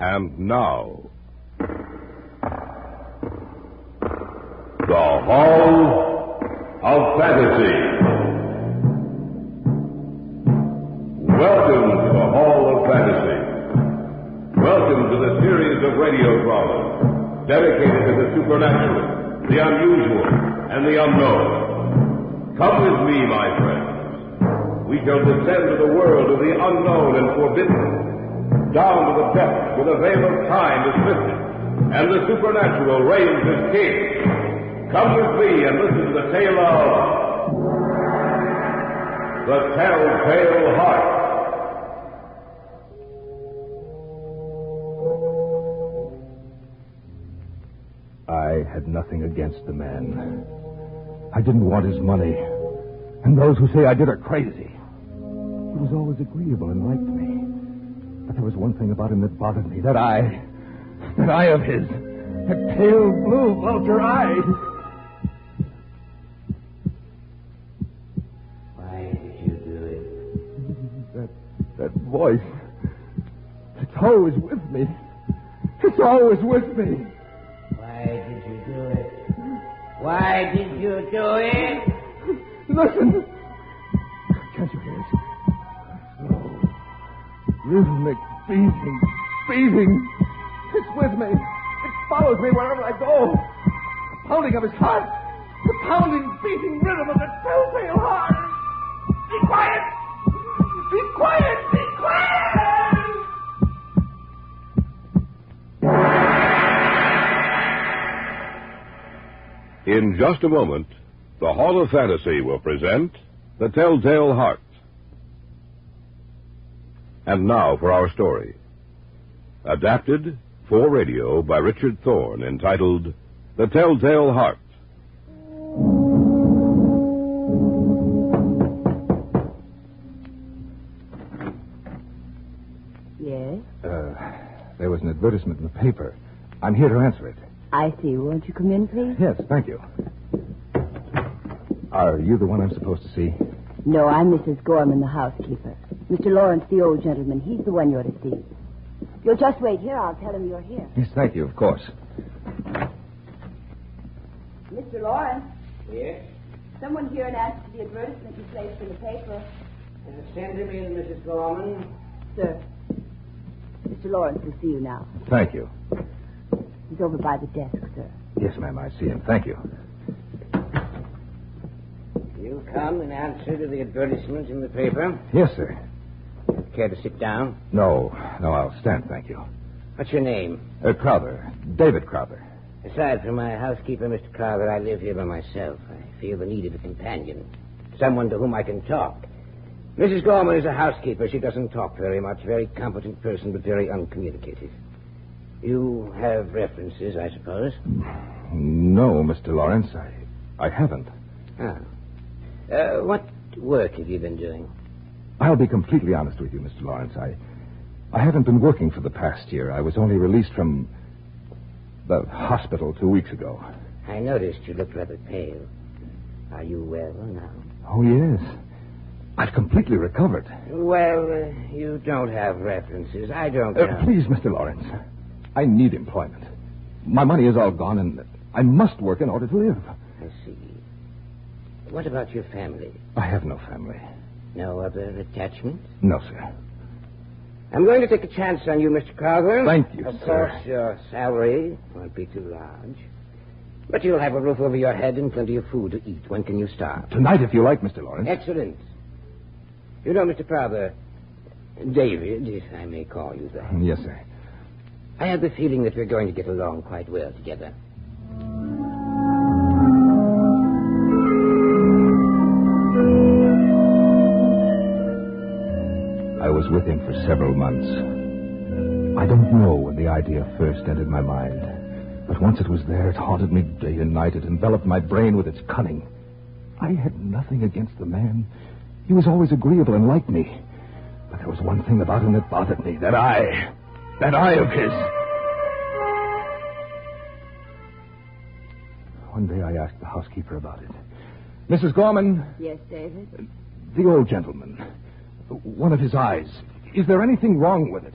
And now, the Hall of Fantasy. Welcome to the Hall of Fantasy. Welcome to the series of radio dramas dedicated to the supernatural, the unusual, and the unknown. Come with me, my friends. We shall descend to the world of the unknown and forbidden, down to the depths where the veil of time is lifted, and the supernatural reigns as king. Come with me and listen to the tale of the Telltale Heart. I had nothing against the man. I didn't want his money. And those who say I did are crazy. He was always agreeable and liked me. But there was one thing about him that bothered me. That eye of his. That pale blue vulture eye. Why did you do it? That voice. It's always with me. It's always with me. Why did you do it? Why did you do it? Listen. Can't you hear it? Slow. Rhythmic beating. It's with me. It follows me wherever I go. The pounding of his heart. The pounding, beating rhythm of the telltale heart. Be quiet! Be quiet! Be quiet! In just a moment, the Hall of Fantasy will present The Telltale Heart. And now for our story. Adapted for radio by Richard Thorne, entitled The Telltale Heart. Yes? There was an advertisement in the paper. I'm here to answer it. I see. Won't you come in, please? Yes, thank you. Are you the one I'm supposed to see? No, I'm Mrs. Gorman, the housekeeper. Mr. Lawrence, the old gentleman, he's the one you're to see. You'll just wait here. I'll tell him you're here. Yes, thank you, of course. Mr. Lawrence, Yes? someone here in answer to the advertisement you placed in the paper. Send him in, Mrs. Gorman. Sir, Mr. Lawrence will see you now. Thank you. He's over by the desk, sir. Yes, ma'am, I see him. Thank you. You come in answer to the advertisement in the paper. Yes, sir. Care to sit down? No, I'll stand, thank you. What's your name? Crowther. David Crowther. Aside from my housekeeper, Mr. Carver, I live here by myself. I feel the need of a companion. Someone to whom I can talk. Mrs. Gorman is a housekeeper. She doesn't talk very much. Very competent person, but very uncommunicative. You have references, I suppose? No, Mr. Lawrence, I haven't. Oh. What work have you been doing? I'll be completely honest with you, Mr. Lawrence. I haven't been working for the past year. I was only released from the hospital 2 weeks ago. I noticed you looked rather pale. Are you well now? Oh, yes. I've completely recovered. Well, you don't have references. I don't know. Please, Mr. Lawrence. I need employment. My money is all gone, and I must work in order to live. I see. What about your family? I have no family. No other attachments? No, sir. I'm going to take a chance on you, Mr. Crowther. Thank you, Of sir. course, your salary won't be too large. But you'll have a roof over your head and plenty of food to eat. When can you start? Tonight, if you like, Mr. Lawrence. Excellent. You know, Mr. Crowther, David, if I may call you that. Yes, sir. I have the feeling that we're going to get along quite well together. I was with him for several months. I don't know when the idea first entered my mind, but once it was there, it haunted me day and night. It enveloped my brain with its cunning. I had nothing against the man. He was always agreeable and liked me. But there was one thing about him that bothered me. That eye of his. One day I asked the housekeeper about it. Mrs. Gorman. Yes, David? The old gentleman. One of his eyes. Is there anything wrong with it?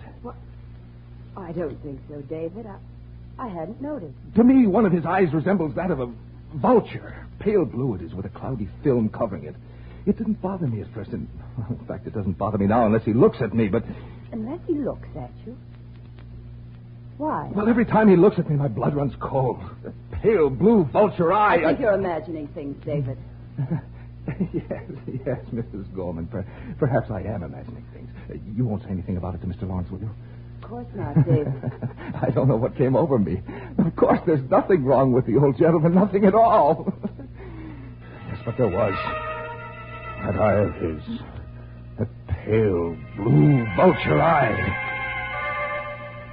I don't think so, David. I hadn't noticed. To me, one of his eyes resembles that of a vulture. Pale blue it is with a cloudy film covering it. It didn't bother me at first. In fact, it doesn't bother me now unless he looks at me, but... Unless he looks at you? Why? Well, every time he looks at me, my blood runs cold. The pale blue vulture eye... I think you're imagining things, David. Yes, Mrs. Gorman. Perhaps I am imagining things. You won't say anything about it to Mr. Lawrence, will you? Of course not, David. I don't know what came over me. Of course, there's nothing wrong with the old gentleman. Nothing at all. Yes, but there was. That eye of his. That pale blue vulture eye.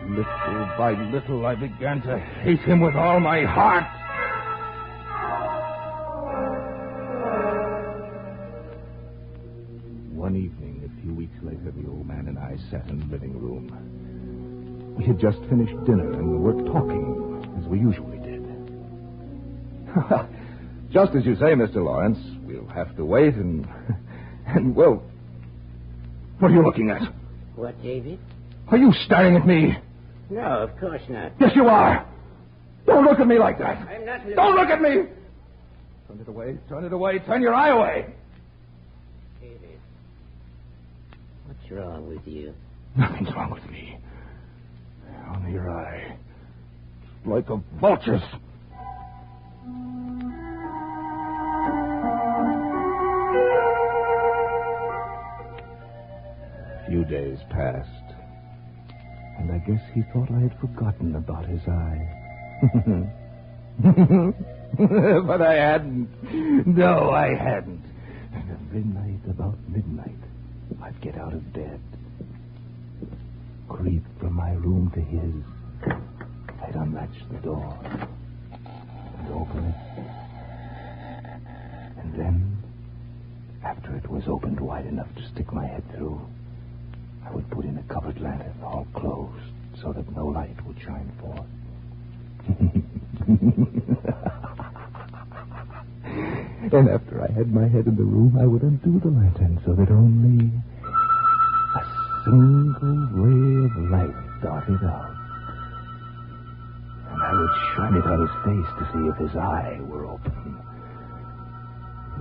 Little by little, I began to hate him with all my heart. One evening, a few weeks later, the old man and I sat in the living room. We had just finished dinner and were talking, as we usually did. Just as you say, Mr. Lawrence, we'll have to wait and well... What are you looking at? What, David? Are you staring at me? No, of course not. Yes, you are. Don't look at me like that. I'm not... Don't look at me! Turn it away, turn it away, turn your eye away. David, what's wrong with you? Nothing's wrong with me. Only your eye. It's like a vulture's. A few days passed, and I guess he thought I had forgotten about his eye. But I hadn't. No, I hadn't. And every night, about midnight, I'd get out of bed, creep from my room to his. I'd unlatch the door and open it. And then, after it was opened wide enough to stick my head through, I would put in a covered lantern, all closed, so that no light would shine forth. And after I had my head in the room, I would undo the lantern so that only a single ray of light darted out. And I would shine it on his face to see if his eye were open.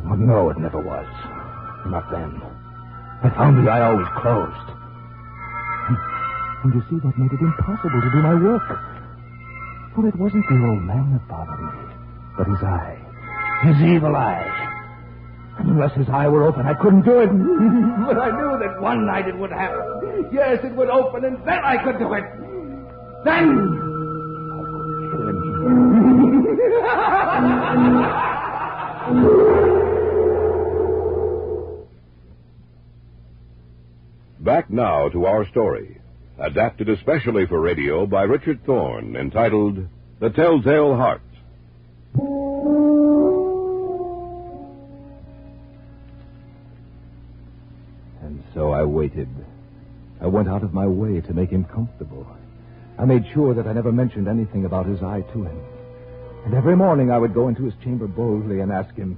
Well, no, it never was. Not then. I found the eye always closed. And you see, that made it impossible to do my work. For it wasn't the old man that bothered me, but his eye. His evil eye. And unless his eye were open, I couldn't do it. But I knew that one night it would happen. Yes, it would open, and then I could do it. Then I could kill him. Back now to our story, adapted especially for radio by Richard Thorne, entitled The Telltale Heart. And so I waited. I went out of my way to make him comfortable. I made sure that I never mentioned anything about his eye to him. And every morning I would go into his chamber boldly and ask him,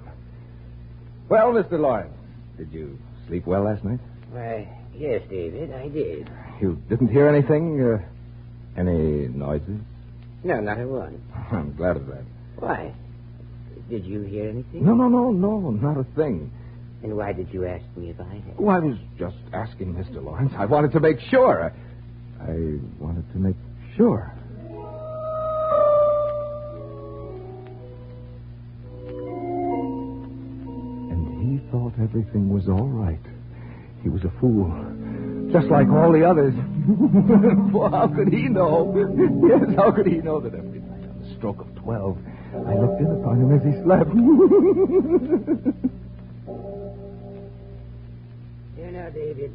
"Well, Mr. Lawrence, did you sleep well last night?" Why, yes, David, I did. You didn't hear anything? Any noises? No, not a one. I'm glad of that. Why? Did you hear anything? No, not a thing. And why did you ask me if I had? Oh, I was just asking, Mr. Lawrence. I wanted to make sure. I wanted to make sure. And he thought everything was all right. He was a fool. Just like all the others. Well, how could he know? Yes, how could he know that every night on the stroke of 12, I looked in upon him as he slept? You know, David,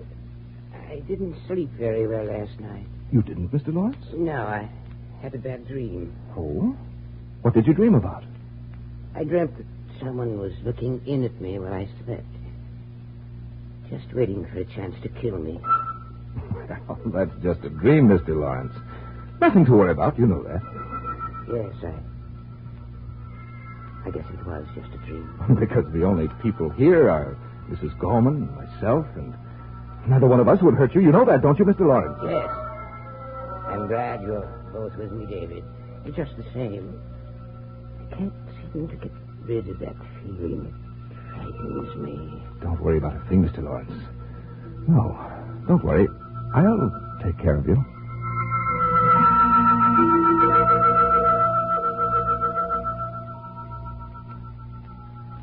I didn't sleep very well last night. You didn't, Mr. Lawrence? No, I had a bad dream. Oh? What did you dream about? I dreamt that someone was looking in at me while I slept. Just waiting for a chance to kill me. Well, that's just a dream, Mr. Lawrence. Nothing to worry about, you know that. Yes, I guess it was just a dream. Because the only people here are Mrs. Gorman, myself, and neither one of us would hurt you. You know that, don't you, Mr. Lawrence? Yes. I'm glad you're both with me, David. It's just the same. I can't seem to get rid of that feeling. It frightens me. Don't worry about a thing, Mr. Lawrence. No, don't worry. I'll take care of you.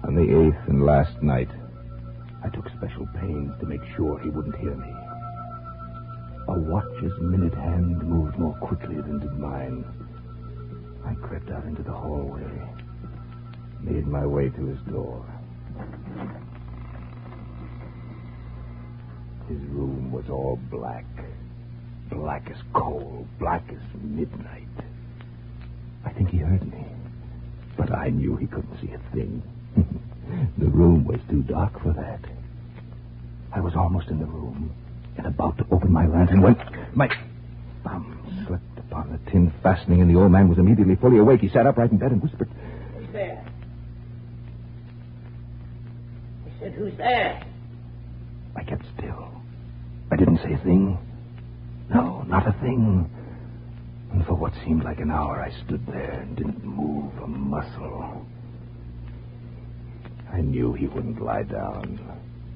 On the 8th and last night, I took special pains to make sure he wouldn't hear me. A watch's minute hand moved more quickly than did mine. I crept out into the hallway, made my way to his door. His room was all black. Black as coal, black as midnight. I think he heard me, but I knew he couldn't see a thing. The room was too dark for that. I was almost in the room and about to open my lantern when my thumb slipped upon the tin fastening, and the old man was immediately fully awake. He sat upright in bed and whispered, "Who's there?" I said, "Who's there?" I kept still. I didn't say a thing. No, not a thing. And for what seemed like an hour, I stood there and didn't move a muscle. I knew he wouldn't lie down.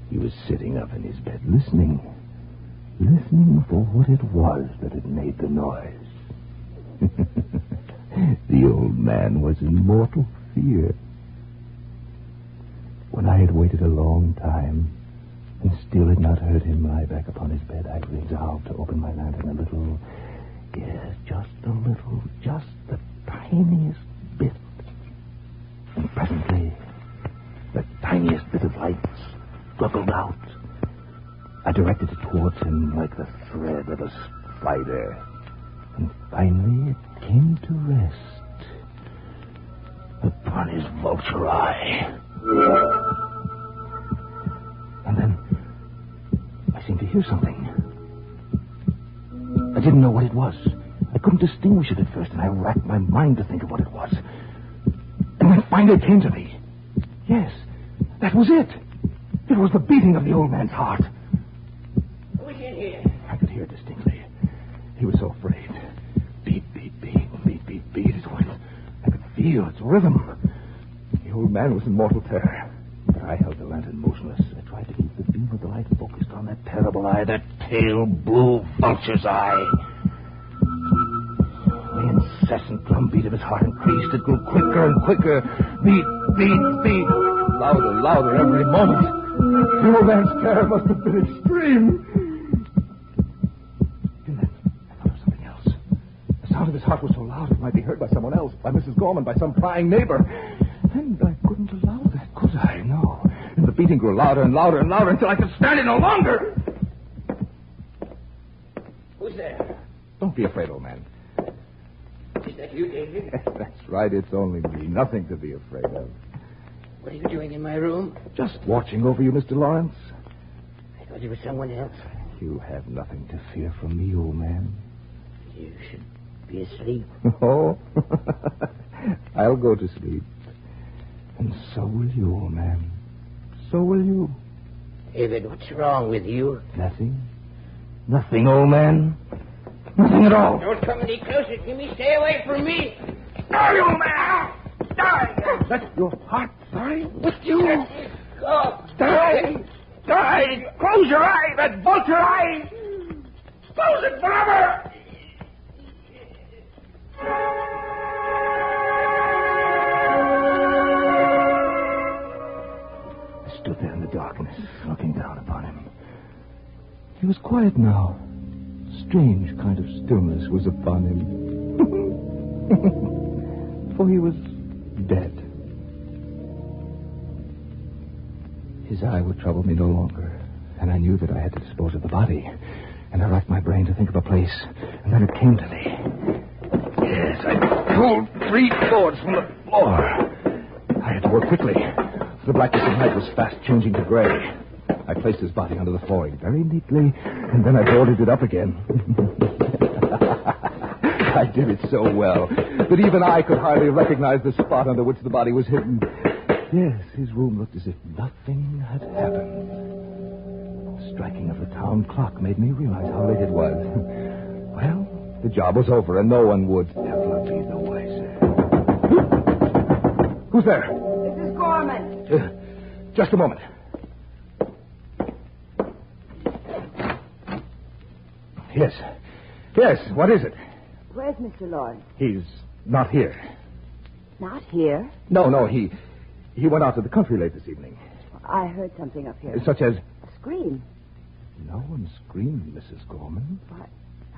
He was sitting up in his bed, listening for what it was that had made the noise. The old man was in mortal fear. When I had waited a long time and still had not heard him lie back upon his bed, I resolved to open my lantern a little. Yes, just a little, just the tiniest bit. And presently, the tiniest bit of light struggled out. I directed it towards him like the thread of a spider. And finally it came to rest upon his vulture eye. And then I seemed to hear something. I didn't know what it was. I couldn't distinguish it at first, and I racked my mind to think of what it was. And when finally it came to me, yes, that was it. It was the beating of the old man's heart. Who's in here? I could hear it distinctly. He was so afraid. Beat, beat, beat, beat, beat, beat. It went. I could feel its rhythm. The old man was in mortal terror. But I held the lantern motionless. I tried to keep the beam of the light focused on that terrible eye, that pale blue vulture's eye. The incessant drumbeat of his heart increased. It grew quicker and quicker. Beat, beat, beat. Louder, louder every moment. The old man's terror must have been extreme. And then I thought of something else. The sound of his heart was so loud it might be heard by someone else, by Mrs. Gorman, by some prying neighbor. And I couldn't allow that, could I? No. And the beating grew louder and louder and louder until I could stand it no longer. Who's there? Don't be afraid, old man. Is that you, David? That's right, it's only me. Nothing to be afraid of. What are you doing in my room? Just watching over you, Mr. Lawrence. I thought you were someone else. You have nothing to fear from me, old man. You should be asleep. Oh, I'll go to sleep. And so will you, old man. So will you. David, what's wrong with you? Nothing. Nothing, old man. Nothing at all. Don't come any closer to me. Stay away from me. Die, old man! Die! Let your heart die with you. Go. Die! Die! Close your eye, that vulture eye! Close it forever! I stood there in the darkness, looking down upon him. He was quiet now. Strange kind of stillness was upon him. For he was dead. His eye would trouble me no longer, and I knew that I had to dispose of the body. And I racked my brain to think of a place, and then it came to me. Yes, I pulled 3 cords from the floor. I had to work quickly. The blackness of night was fast changing to gray. I placed his body under the flooring very neatly, and then I boarded it up again. I did it so well that even I could hardly recognize the spot under which the body was hidden. Yes, his room looked as if nothing had happened. The striking of the town clock made me realize how late it was. Well, The job was over, and no one would ever be the wiser. Who's there? Mrs. Gorman. Just a moment. Yes. Yes, what is it? Where's Mr. Lawrence? He's not here. Not here. No, he went out to the country late this evening. I heard something up here. Such as... A scream. No one screamed, Mrs. Gorman. What?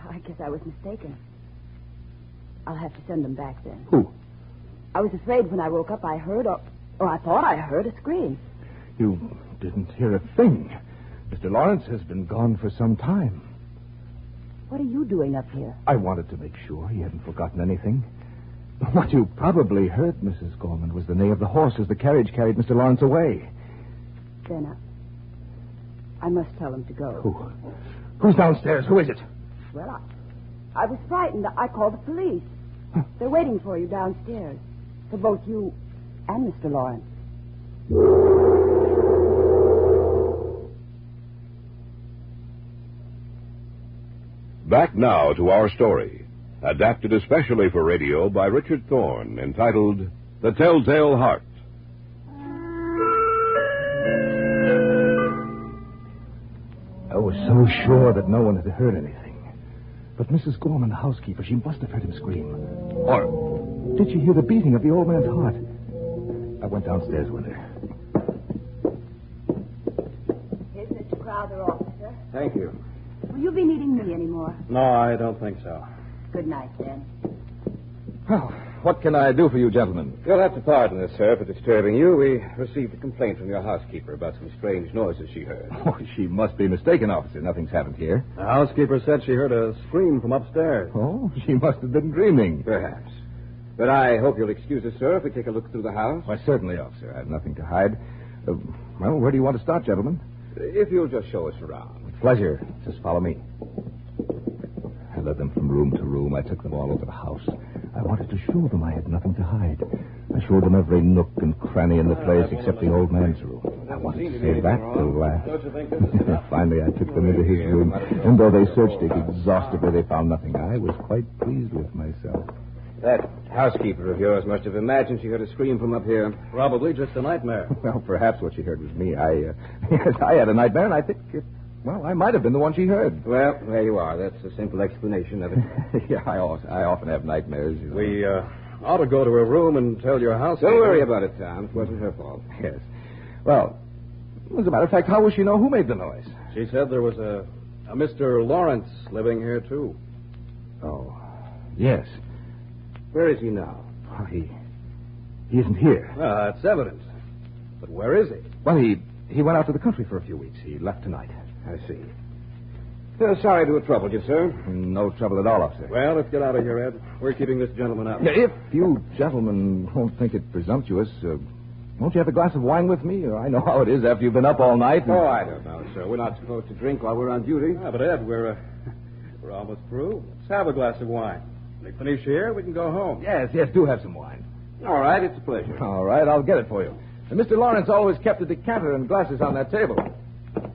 I guess I was mistaken. I'll have to send them back then. Who? I was afraid when I woke up I heard, or I thought I heard a scream. You didn't hear a thing. Mr. Lawrence has been gone for some time. What are you doing up here? I wanted to make sure he hadn't forgotten anything. What you probably heard, Mrs. Gorman, was the neigh of the horse as the carriage carried Mr. Lawrence away. Then I must tell him to go. Who? Who's downstairs? Who is it? Well, I was frightened. I called the police. They're waiting for you downstairs. For both you and Mr. Lawrence. Back now to our story, adapted especially for radio by Richard Thorne, entitled The Telltale Heart. I was so sure that no one had heard anything. But Mrs. Gorman, the housekeeper, she must have heard him scream. Or did she hear the beating of the old man's heart? I went downstairs with her. Here's Mr. Crowther, officer. Thank you. Will you be needing me anymore? No, I don't think so. Good night, then. Well, what can I do for you, gentlemen? You'll have to pardon us, sir, for disturbing you. We received a complaint from your housekeeper about some strange noises she heard. Oh, she must be mistaken, officer. Nothing's happened here. The housekeeper said she heard a scream from upstairs. Oh, she must have been dreaming. Perhaps. But I hope you'll excuse us, sir, if we take a look through the house. Why, certainly, officer. I have nothing to hide. Well, where do you want to start, gentlemen? If you'll just show us around. With pleasure. Just follow me. I led them from room to room. I took them all over the house. I wanted to show them I had nothing to hide. I showed them every nook and cranny in the place except the old man's room. I wanted to save that till last. Don't you think this is enough? Finally, I took them into his room, and though they searched it exhaustively, they found nothing. I was quite pleased with myself. That housekeeper of yours must have imagined she heard a scream from up here. Probably just a nightmare. Well, perhaps what she heard was me. Yes, I had a nightmare, and I think I might have been the one she heard. Well, there you are. That's a simple explanation of it. Yeah, I often have nightmares. You know. We ought to go to her room and tell your housekeeper. Don't worry about it, Tom. It wasn't her fault. Yes. Well, as a matter of fact, how will she know who made the noise? She said there was a Mr. Lawrence living here, too. Oh, yes. Where is he now? Oh, he isn't here. That's evident. But where is he? Well, he went out to the country for a few weeks. He left tonight. I see. Sorry to have troubled you, sir. No trouble at all, officer. Well, let's get out of here, Ed. We're keeping this gentleman out. If you gentlemen won't think it presumptuous, won't you have a glass of wine with me? I know how it is after you've been up all night. Oh, I don't know, sir. We're not supposed to drink while we're on duty. But, Ed, we're almost through. Let's have a glass of wine. When we finish here, we can go home. Yes, do have some wine. All right, it's a pleasure. All right, I'll get it for you. And Mr. Lawrence always kept a decanter and glasses on that table.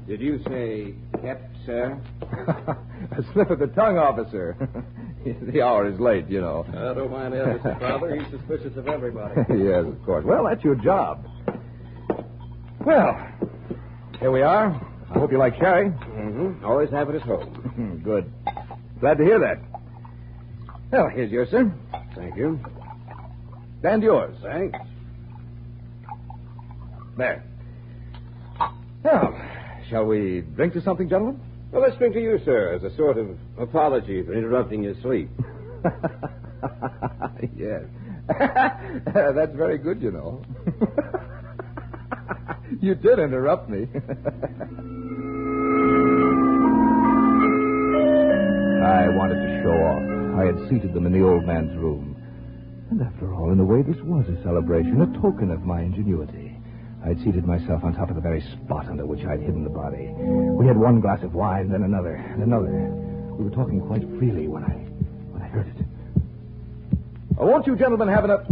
Did you say kept, sir? A slip of the tongue, officer. The hour is late, you know. Don't mind Ed, Mr. Crowther. He's suspicious of everybody. Yes, of course. Well, that's your job. Well, here we are. I hope you like sherry. Mm-hmm. Always have it at home. Good. Glad to hear that. Well, here's yours, sir. Thank you. And yours. Thanks. There. Well, shall we drink to something, gentlemen? Well, let's drink to you, sir, as a sort of apology for interrupting your sleep. Yes. That's very good, you know. You did interrupt me. I wanted to show off. I had seated them in the old man's room. And after all, in a way, this was a celebration, a token of my ingenuity. I'd seated myself on top of the very spot under which I'd hidden the body. We had one glass of wine, then another, and another. We were talking quite freely when I heard it. Oh, won't you gentlemen have enough...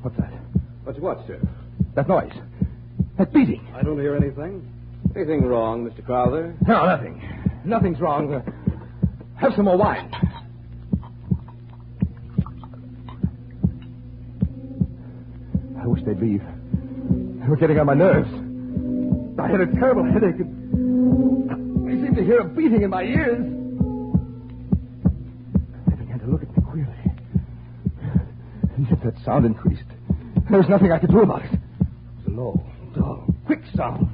What's that? What's what, sir? That noise. That beating. I don't hear anything. Anything wrong, Mr. Crowther? No, nothing. Nothing's wrong. Have some more wine. I wish they'd leave. They were getting on my nerves. I had a terrible headache. I seemed to hear a beating in my ears. They began to look at me queerly. Yet that sound increased. There was nothing I could do about it. It was a low, dull, quick sound.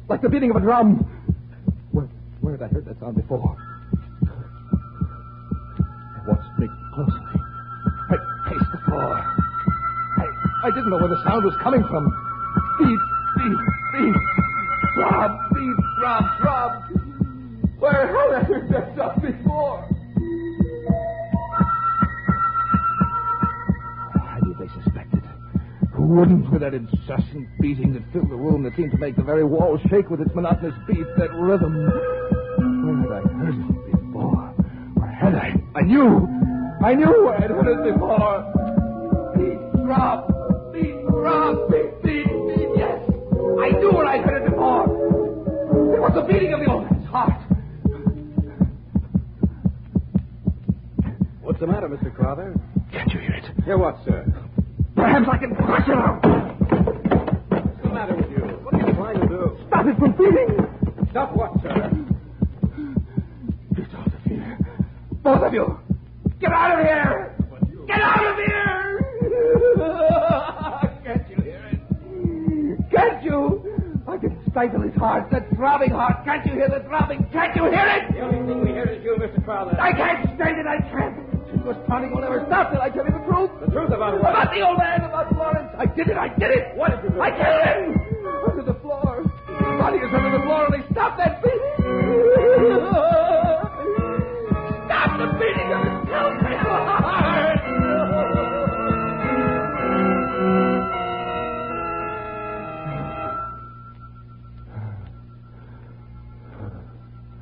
Like the beating of a drum. Where had I heard that sound before? They watched me closely. I paced the floor. I didn't know where the sound was coming from. Beat, beat, beat. Throb, beat, throb, throb. Where had I heard that sound before? I knew they suspected. Who wouldn't, with that incessant beating that filled the room that seemed to make the very walls shake with its monotonous beat, that rhythm? Where had I heard it before? Where had I? I knew where I'd heard it before. Beat, throb, beat, throb, beat, beat, beat, yes. I knew where I'd heard it before. It was the beating of the old man's heart. What's the matter, Mr. Crowther? Can't you hear it? Hear what, sir? Perhaps I can crush it out. What's the matter with you? What are you trying to do? Stop it from beating. Stop what, sir? Get out of here. Both of you. Get out of here. Get out of here. Can't you hear it? Can't you? I can stifle his heart, that throbbing heart. Can't you hear the throbbing? Can't you hear it? The only thing we hear is you, Mr. Crowther. I can't stand it. I can't. This pounding will never stop till I tell you the truth. The truth about what? About the old man, about Florence. I did it. What did you do? I killed him. Under the floor. His body is under the floor, and they stopped that beating. Stop the beating of his telltale heart.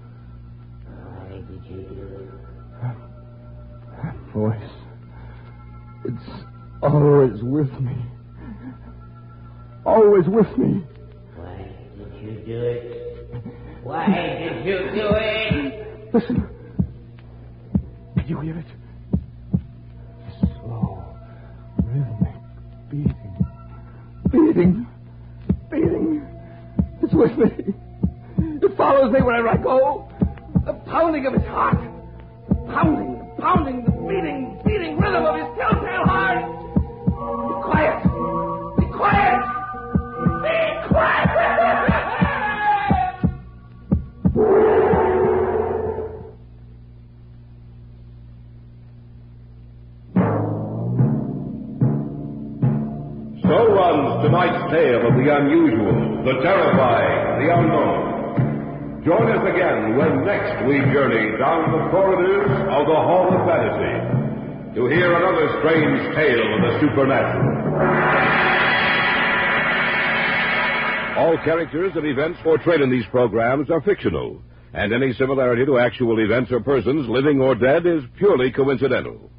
Why did you do it? That voice. It's always with me. Always with me. Why did you do it? Why did you do it? Listen. Did you hear it? Slow, rhythmic beating. Beating. It's with me. It follows me wherever I go. The pounding of his heart. Pounding, the beating rhythm of his telltale heart. Be quiet. Be quiet. So runs tonight's tale of the unusual, the terrifying, the unknown. Join us again when next we journey down the corridors of the Hall of Fantasy to hear another strange tale of the supernatural. All characters and events portrayed in these programs are fictional, and any similarity to actual events or persons, living or dead, is purely coincidental.